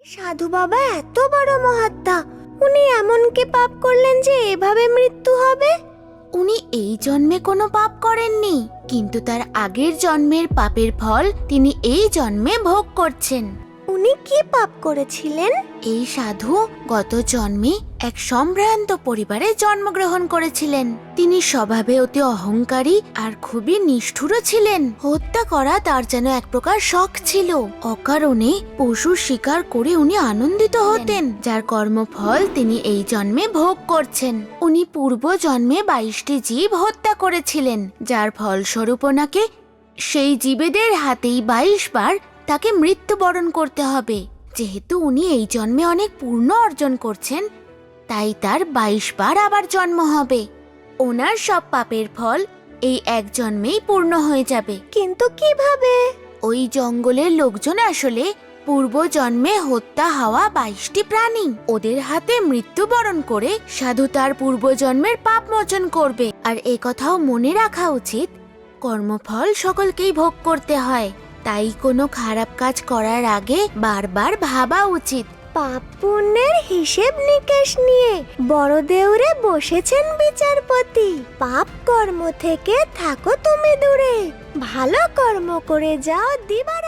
সাধু বাবা এত বড় মহাত্মা, উনি এমন কি পাপ করলেন যে এভাবে মৃত্যু হবে? উনি এই জন্মে কোনো পাপ করেননি, কিন্তু তার আগের জন্মের পাপের ফল তিনি এই জন্মে ভোগ করছেন। উনি কি পাপ করেছিলেন? এই সাধু গত জন্মে এক সম্ভ্রান্ত পরিবারে জন্মগ্রহণ করেছিলেন। তিনি স্বভাবে অতি অহংকারী আর খুবই নিষ্ঠুরও ছিলেন। হত্যা করা তার যেন এক প্রকার শখ ছিল। অকারণে পশু শিকার করে উনি আনন্দিত হতেন, যার কর্মফল তিনি এই জন্মে ভোগ করছেন। উনি পূর্ব জন্মে 22টি জীব হত্যা করেছিলেন, যার ফলস্বরূপ ওনাকে সেই জীবেদের হাতেই 22 বার তাকে মৃত্যুবরণ করতে হবে। যেহেতু উনি এই জন্মে অনেক পুণ্য অর্জন করছেন, তাই তার 22 বার আবার জন্ম হবে। ওনার সব পাপের ফল এই এক জন্মেই পূর্ণ হয়ে যাবে। কিন্তু কিভাবে? ওই জঙ্গলের লোকজন আসলে পূর্ব জন্মে হত্যা হওয়া 22টি প্রাণী, ওদের হাতে মৃত্যুবরণ করে সাধু তার পূর্ব জন্মের পাপ মোচন করবে। আর কথাও মনে রাখা উচিত, কর্মফল সকলকেই ভোগ করতে হয়, তাই কোনো খারাপ কাজ করার আগে বারবার ভাবা উচিত। পাপ পুণ্যের হিসেব নিকেশ নিয়ে বড় দেউরে বসেছেন বিচারপতি। পাপ কর্ম থেকে থাকো তুমি দূরে, ভালো কর্ম করে যাও দিবার